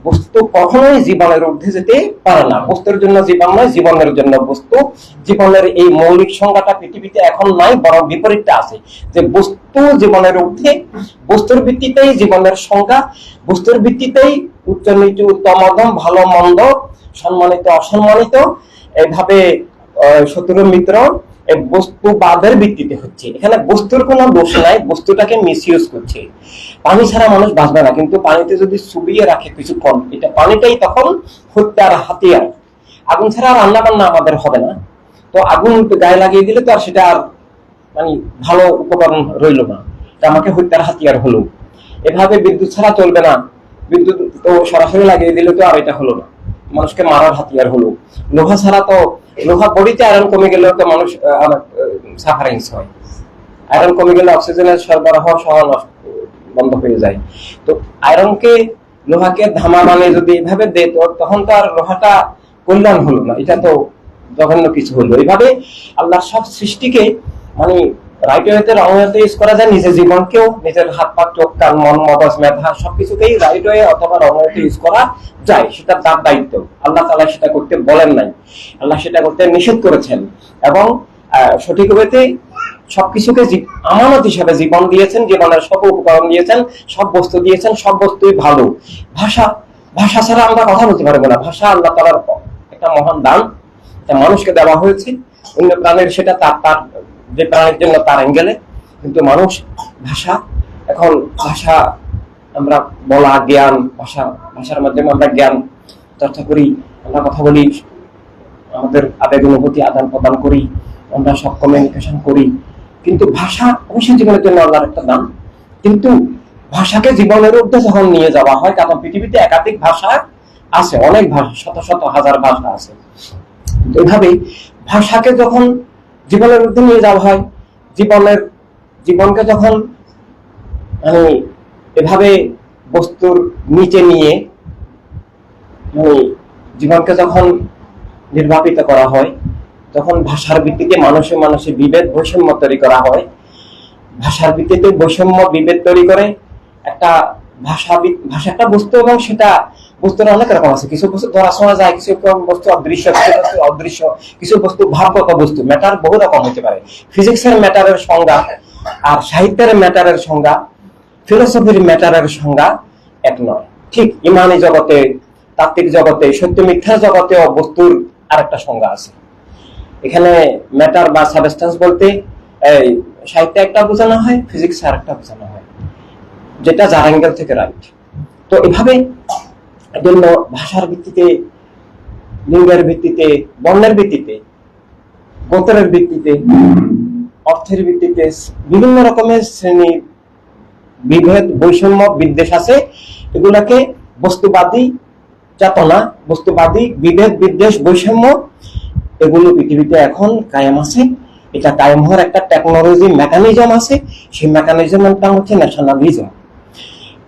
বস্তু কখনোই জীবনের ঊর্ধ্বে যেতে পারে না। বস্তুর জন্য জীবন নয়, জীবনের জন্য বস্তু। জীবনের এই মৌলিক সংজ্ঞাটা পৃথিবীতে এখন নাই, বরং বিপরীতটা আছে, যে বস্তু জীবনের ঊর্ধ্বে, বস্তুর ভিত্তিতেই জীবনের সংজ্ঞা, বস্তুর ভিত্তিতেই উচ্চ নিচু, উত্তম অধম, ভালো মন্দ, সম্মানিত অসম্মানিত, এইভাবে শত্রু মিত্র, এই বস্তুবাদের ভিত্তিতে হচ্ছে। এখানে বস্তুর কোনো দোষ নাই, বস্তুটাকে মিসইউজ করছে। পানি ছাড়া মানুষ বাঁচবে না, কিন্তু পানিতে যদি চুবিয়ে রাখে কিছুক্ষণ, এটা পানিটাই তখন হত্যার হাতিয়ার। আগুন ছাড়া রান্না বান্না আমাদের হবে না, তো আগুন গায়ে লাগিয়ে দিলে তো আর সেটা আর মানে ভালো উপকরণ রইল না, এটা আমাকে হত্যার হাতিয়ার হলো। এভাবে বিদ্যুৎ ছাড়া চলবে না, বিদ্যুৎ তো সরাসরি লাগিয়ে দিলে তো আর এটা হলো না, মানুষকে মারার হাতিয়ার হলো। লোহা ছাড়া তো, লোহা বডিতে আয়রন কমে গেলেও তো মানুষ সাফারিংস হয়। আয়রন কমে গেলে অক্সিজেনের সরবরাহ সহ বন্ধ হয়ে যায়। তো আয়রনকে, লোহাকে ধামা মানে যদি এভাবে দেয়, তখন তো আর লোহাটা কল্যাণ হলো না, এটা তো জঘন্য কিছু হলো। এইভাবে আল্লাহ সব সৃষ্টিকে মানে রাইট ওয়েতে, রং ওয়েতে ইউজ করা যায়। নিজের জীবনকেও, নিজের হাত পা, চোখ, কান, মন, মগজ, মেধা সবকিছুকেই রাইট ওয়ে অথবা রং ওয়েতে ইউজ করা যায়, সেটা তার দায়িত্ব। আল্লাহ তাআলা সেটা করতে বলেন নাই, আল্লাহ সেটা করতে নিষেধ করেছেন। এবং সঠিক ওয়েতে সবকিছুকে আমানত হিসাবে জীবন দিয়েছেন, জীবনের সব উপকরণ দিয়েছেন, সব বস্তু দিয়েছেন, সব বস্তুই ভালো। ভাষা ছাড়া আমরা কথা বলতে পারবো না। ভাষা আল্লাহ তাআলার একটা মহান দান, মানুষকে দেওয়া হয়েছে। অন্য প্রাণীর সেটা তার যে প্রাণীর জন্য তার অ্যাঙ্গেলে, কিন্তু মানুষ ভাষা, এখন ভাষা আমরা বলা, জ্ঞান, ভাষার মাধ্যমে আমরা জ্ঞান চর্চা করি, আমরা কথা বলি, আমাদের আবেগ অনুভূতি আদান প্রদান করি, আমরা সব কমিউনিকেশন করি। কিন্তু ভাষা অবশ্যই জীবনের জন্য আল্লাহর একটা দান, কিন্তু ভাষাকে জীবনের ঊর্ধ্বে যখন নিয়ে যাওয়া হয়, কারণ পৃথিবীতে একাধিক ভাষা আছে, অনেক ভাষা, শত শত হাজার ভাষা আছে। এইভাবে ভাষাকে যখন জীবনের ঊর্ধ্বে নিয়ে যাওয়া হয়, জীবনকে যখন মানে এভাবে বস্তুর নিচে নিয়ে জীবনকে যখন নির্বাপিত করা হয়, যখন ভাষার ভিত্তিতে মানুষে বিভেদ, বৈষম্য তৈরি করা হয়, ভাষার ভিত্তিতে বৈষম্য বিভেদ তৈরি করে একটা ভাষা একটা বস্তু, এবং সেটা বস্তুর অনেক রকম আছে। কিছু বস্তু ধরা শোনা যায়, কিছু বস্তু অদৃশ্য, কিছু বস্তু অদৃশ্য, কিছু বস্তু ভাবগত বস্তু। ম্যাটার বহু রকম হতে পারে। ফিজিক্সের ম্যাটারের সংজ্ঞা আর সাহিত্যের ম্যাটারের সংজ্ঞা, ফিলোসফির ম্যাটারের সংজ্ঞা এক নয়। ঠিক ইমানি জগতে, তাত্ত্বিক জগতে, সত্য মিথ্যার জগতেও বস্তুর আরেকটা সংজ্ঞা আছে। এখানে ম্যাটার বা সাবস্টেন্স বলতে সাহিত্যে একটা বোঝানো হয়, ফিজিক্স আর একটা বোঝানো হয়, যেটা যার অ্যাঙ্গেল থেকে রাইট। তো এভাবে জন্য ভাষার ভিত্তিতে, লিঙ্গের ভিত্তিতে, বর্ণের ভিত্তিতে, গোত্রের ভিত্তিতে, অর্থের ভিত্তিতে বিভিন্ন রকমের শ্রেণী বিভেদ, বৈষম্য, বিদ্বেষ আছে। এগুলাকে বস্তুবাদী চেতনা, বস্তুবাদী বিভেদ, বিদ্বেষ, বৈষম্য, এগুলো পৃথিবীতে এখন কায়েম আছে। এটা কায়েম হওয়ার একটা টেকনোলজি মেকানিজম আছে, সেই মেকানিজমটা হচ্ছে ন্যাশনালিজম।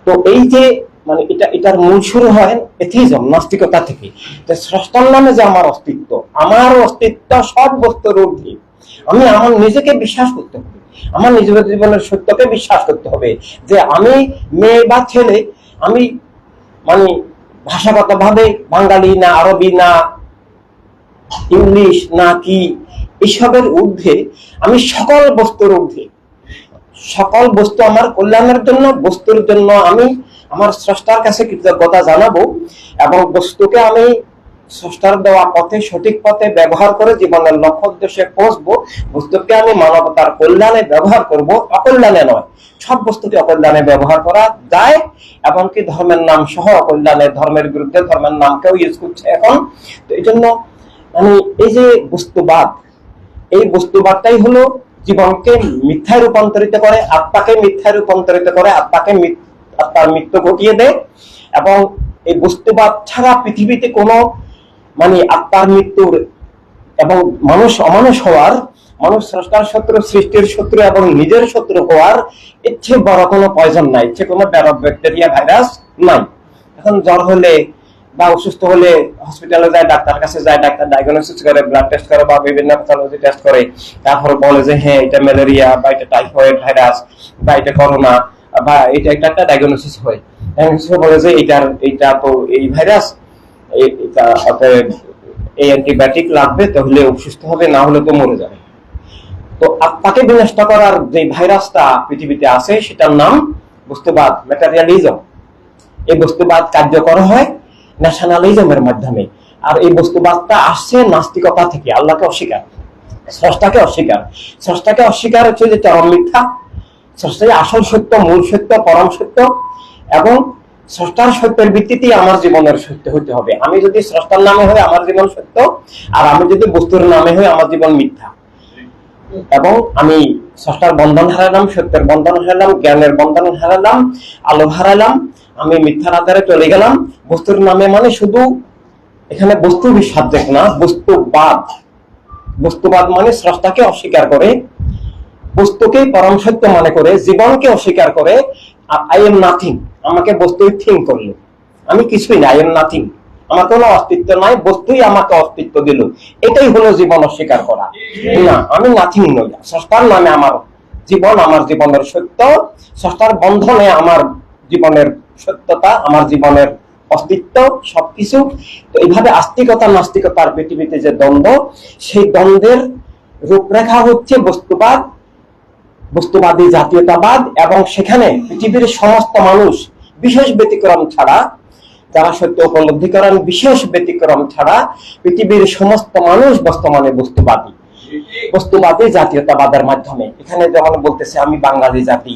তো এই যে মানে এটার মূল শুরু হয় এথিজম, নাস্তিকতা থেকে, যে স্রষ্টার নামে যে আমার অস্তিত্ব সব বস্তুর ঊর্ধ্বে, আমি আমার নিজেকে বিশ্বাস করতে হবে, আমার নিজের জীবনের সত্যকে বিশ্বাস করতে হবে, যে আমি মেয়ে বা ছেলে, আমি মানে ভাষাগত ভাবে বাঙালি না, আরবি না, ইংলিশ না, কি এসবের ঊর্ধ্বে, আমি সকল বস্তুর ঊর্ধ্বে, সকল বস্তু আমার কল্যাণের জন্য, বস্তুর জন্য আমি আমার স্রষ্টার কাছে কৃতজ্ঞতা জানাবো, এবং বস্তুকে আমি স্রষ্টার দেওয়া পথে, সঠিক পথে ব্যবহার করে জীবনের লক্ষ্য উদ্দেশ্যে পৌঁছবো। বস্তুকে আমি মানবতার কল্যাণে ব্যবহার করব, অকল্যাণে নয়। সব বস্তুকে অকল্যাণে ব্যবহার করা যায়, এমনকি ধর্মের নাম সহ অকল্যাণে, ধর্মের বিরুদ্ধে ধর্মের নামকেও ইউজ করছে এখন। তো এই জন্য মানে এই যে বস্তুবাদ, এই বস্তুবাদটাই হলো জীবনকে মিথ্যায় রূপান্তরিত করে, আত্মাকে মিথ্যায় রূপান্তরিত করে, আত্মার মৃত্যু ঘটিয়ে দেয়। এবং এই বস্তুবাদ ছাড়া পৃথিবীতে কোনো মানে আত্মার মৃত্যুর এবং মানুষ অমানুষ হওয়ার, মানুষ স্রষ্টার শত্রু, সৃষ্টির শত্রু এবং নিজের শত্রু হওয়ার ইচ্ছে বড় কোনো পয়জন নাই, ইচ্ছে কোনো ব্যাকটেরিয়া, ভাইরাস নাই। এখন জ্বর হলে বা অসুস্থ হলে হসপিটালে যায়, ডাক্তার কাছে যায়, ডাক্তার ডায়াগনোসিস করে, ব্লাড টেস্ট করে বা বিভিন্ন প্যাথোলজি টেস্ট করে, তারপর বলে যে হ্যাঁ এটা ম্যালেরিয়া বা এটা টাইফয়েড ভাইরাস বা এটা করোনা বা এটা একটা ডায়াগনোসিস হয়, ডায়াগনোসিস বলে যে এটা তো এই ভাইরাস, এটা অতএব এই অ্যান্টিবায়োটিক লাগবে, তাহলে সুস্থ হবে, না হলে তো মরে যাবে। তো আত্মাকে বিনষ্ট করার যে ভাইরাসটা পৃথিবীতে আছে সেটার নাম বস্তুবাদ, ম্যাটেরিয়ালিজম। এই বস্তুবাদ কার্যকর হয় ন্যাশনালিজমের মাধ্যমে। আর এই বস্তুবাদটা আসছে নাস্তিকতা থেকে, আল্লাহকে অস্বীকার, স্রষ্টাকে অস্বীকার। স্রষ্টাকে অস্বীকার হচ্ছে যে চরম মিথ্যা। স্রষ্টাই আসল সত্য, মূল সত্য, পরম সত্য, এবং স্রষ্টার সত্যের ভিত্তিতেই আমার জীবনের সত্য হতে হবে। আমি যদি স্রষ্টার নামে হয় আমার জীবন সত্য, আর আমি যদি বস্তুর নামে হয় আমার জীবন মিথ্যা। এবং আমি স্রষ্টার বন্ধন হারালাম, সত্যের বন্ধন হারালাম, জ্ঞানের বন্ধন হারালাম, আলো হারালাম, আমি মিথ্যার আধারে চলে গেলাম। বস্তুর নামে মানে শুধু এখানে বস্তু সাবজেক্ট না, বস্তুবাদ। বস্তুবাদ মানে স্রষ্টাকে অস্বীকার করে, বস্তুকে পরম সত্য মনে করে, জীবনকে অস্বীকার করে। আই এম নাথিং, আমাকে বস্তুই থিঙ্ক করলো, আমি কিছুই না, আই এম নাথিং, আমার কোনো অস্তিত্ব নাই, বস্তুই আমাকে অস্তিত্ব দিল। এটাই হলো জীবন অস্বীকার করা। না, আমি নাথিং নই, স্রষ্টার নামে আমার জীবন, আমার জীবনের সত্য, স্রষ্টার বন্ধনে আমার জীবনের সত্যতা, আমার জীবনের অস্তিত্ব, সবকিছু। তো এইভাবে আস্তিকতা নাস্তিকতার পৃথিবীতে যে দ্বন্দ্ব, সেই দ্বন্দ্বের রূপরেখা হচ্ছে বস্তুবাদ, বস্তুবাদী জাতীয়তাবাদ। এবং সেখানে পৃথিবীর সমস্ত মানুষ বিশেষ ব্যতিক্রম ছাড়া, যারা সত্য উপলব্ধি করেন, বিশেষ ব্যতিক্রম ছাড়া পৃথিবীর সমস্ত মানুষ বর্তমানে বস্তুবাদী, বস্তুবাদী জাতীয়তাবাদের মাধ্যমে। এখানে যেমন বলতেছে আমি বাঙালি জাতি,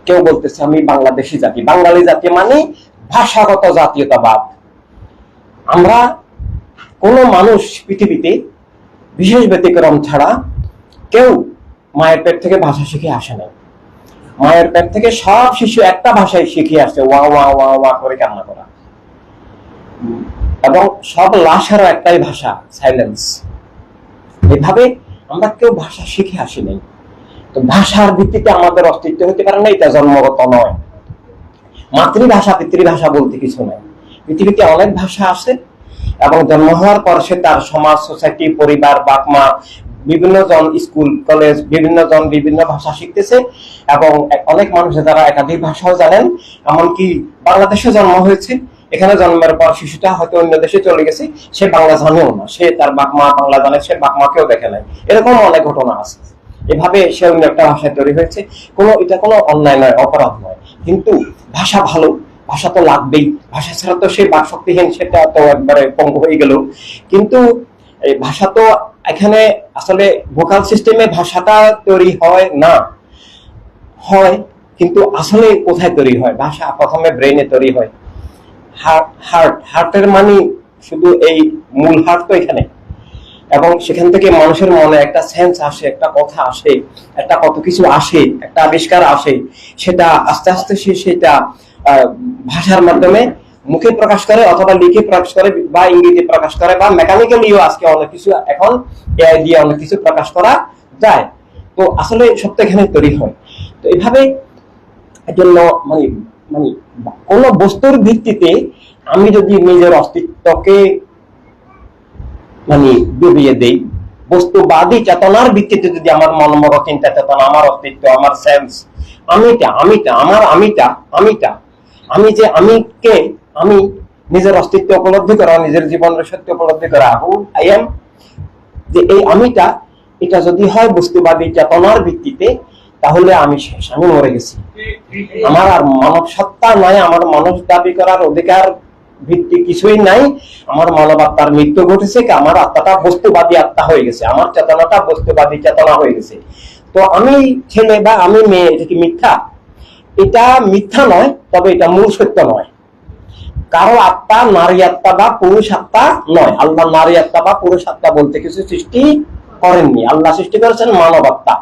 কেউ বলতেছে আমি বাংলাদেশি জাতি। বাঙালি জাতি মানে ভাষাগত জাতীয়তাবাদ। আমরা কোন মানুষ পৃথিবীতে বিশেষ ব্যতিক্রম ছাড়া কেউ মায়ের পেট থেকে ভাষা শিখে আসে না। মায়ের পেট থেকে সব শিশু একটা ভাষায় শিখে আসছে, ওয়া ওয়া ওয়া ওয়া করে কান্না করা। এবং সব লাশেরও একটাই ভাষা, সাইলেন্স। এভাবে আমরা কেউ ভাষা শিখে আসি নাই। তো ভাষার ভিত্তিতে আমাদের অস্তিত্ব হতে পারে না, এটা জন্মগত নয়। মাতৃভাষা পিতৃভাষা বলতে কিছু নাই। পৃথিবীতে অনেক ভাষা আছে, এবং জন্ম হওয়ার পর সে তার সমাজ, সোসাইটি, পরিবার, বাপ মা, বিভিন্ন জন স্কুল কলেজ, বিভিন্ন জন বিভিন্ন ভাষা শিখতেছে। এবং অনেক মানুষ যারা একাধিক ভাষাও জানেন, এমনকি বাংলাদেশে জন্ম হয়েছে, এখানে জন্মের পর শিশুটা হয়তো অন্য দেশে চলে গেছে, সে বাংলা জানেও না, সে তার বাপ মা বাংলা জানে, সে বাপ মাকেও দেখে নাই। এরকম অনেক ঘটনা আছে। এভাবে সে অন্য একটা ভাষায় তৈরি হয়েছে। এটা কোনো অন্যায় নয়, অপরাধ নয়। কিন্তু ভাষা ভালো, ভাষা তো লাগবেই, ভাষা ছাড়া তো সে বাকশক্তিহীন, সেটা তো একবারে পঙ্গু হয়ে গেল। কিন্তু এই ভাষা তো এখানে আসলে ভোকাল সিস্টেমে ভাষাটা তৈরি হয় না, হয় কিন্তু আসলে কোথায় তৈরি হয়? ভাষা প্রথমে ব্রেইনে তৈরি হয়। হার্টের মানে শুধু এই মূল হার্ট তো এখানে, এবং সেখান থেকে মানুষের মনে একটা সেন্স আসে, একটা কথা আসে, একটা কত কিছু আসে, একটা আবিষ্কার আসে। সেটা আস্তে আস্তে সেটা ভাষার মাধ্যমে মুখে প্রকাশ করে, অথবা লিখে প্রকাশ করে, বা ইংরেজিতে প্রকাশ করে, বা মেকানিক্যালিও আজকে অনেক কিছু এখন এআই দিয়ে অনেক কিছু প্রকাশ করা যায়। তো আসলে সব তো এখানে তৈরি হয়। তো এইভাবে জন্য মানে মানে কোন বস্তুর ভিত্তিতে আমি যদি নিজের অস্তিত্বকে মানে ডুবিয়ে দেই, বস্তুবাদী চেতনার ভিত্তিতে যদি আমার মনমগ চিন্তা চেতনা, আমার অস্তিত্ব, আমার সেন্স, আমি যে আমিকে, আমি নিজের অস্তিত্ব উপলব্ধি করা, নিজের জীবনের সত্য উপলব্ধি করা, আই এম, যে এই আমিটা, এটা যদি হয় বস্তুবাদী চেতনার ভিত্তিতে, তাহলে আমি শেষ, আমি মরে গেছি। আমার আর মানব সত্তা নাই, আমার মানুষ দাবি করার অধিকার ভিত্তি কিছুই নাই। আমার মানব আত্মার মৃত্যু ঘটেছে, আমার আত্মাটা বস্তুবাদী আত্মা হয়ে গেছে, আমার চেতনাটা বস্তুবাদী চেতনা হয়ে গেছে। তো আমি ছেলে বা আমি মেয়ে, এটা কি মিথ্যা? এটা মিথ্যা নয়, তবে এটা মূল সত্য নয়। কারো আত্মা নারী আত্মা বা পুরুষ আত্মা নয়। আল্লাহ নারী আত্মা বা পুরুষ আত্মা বলতে কিছু সৃষ্টি করেননি। আল্লাহ সৃষ্টি করেছেন মানব আত্মা।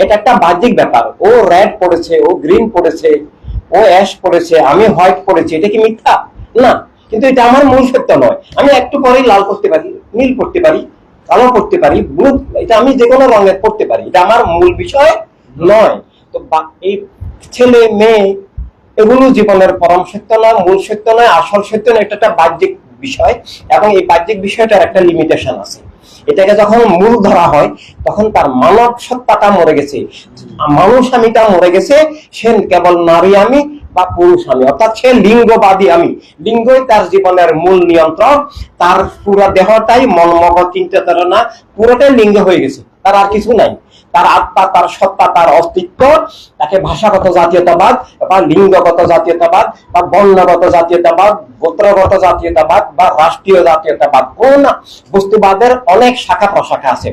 এটা একটা বাহ্যিক ব্যাপার। ও রেড পড়েছে, ও গ্রিন পড়েছে, ও অ্যাশ পড়েছে, আমি হোয়াইট পড়েছি, এটা কি মিথ্যা? না, কিন্তু এটা আমার মূল সত্য নয়। আমি একটু পরেই লাল পড়তে পারি, নীল পড়তে পারি, কালো পড়তে পারি, ব্লু, এটা আমি যে কোনো রঙের পড়তে পারি, এটা আমার মূল বিষয় নয়। তো এই ছেলে মেয়ে এগুলো জীবনের পরম সত্য নয়, মূল সত্য নয়, আসল সত্য নয়। এটা একটা বাহ্যিক বিষয়, এবং এই বাহ্যিক বিষয়টার একটা লিমিটেশন আছে। এটাকে যখন মূল ধরা হয় তখন তার মানব সত্তাটা মরে গেছে, মানুষ আমিটা মরে গেছে। সে কেবল নারী আমি বা পুরুষ আমি, অর্থাৎ সে লিঙ্গবাদী আমি। লিঙ্গই তার জীবনের মূল নিয়ন্ত্রক। তার পুরো দেহটাই মন মগজ চিন্তা ধারণা পুরোটাই লিঙ্গ হয়ে গেছে, তার আর কিছু নাই। তার আত্মা, তার সত্তা, তার অস্তিত্ব, তাকে ভাষাগত জাতীয়তাবাদ বা লিঙ্গগত জাতীয়তাবাদ বা বর্ণগত জাতীয়তাবাদ, গোত্রগত জাতীয়তাবাদ বা রাষ্ট্রীয় জাতীয়তাবাদ, কোন বস্তুবাদের অনেক শাখা প্রশাখা আছে।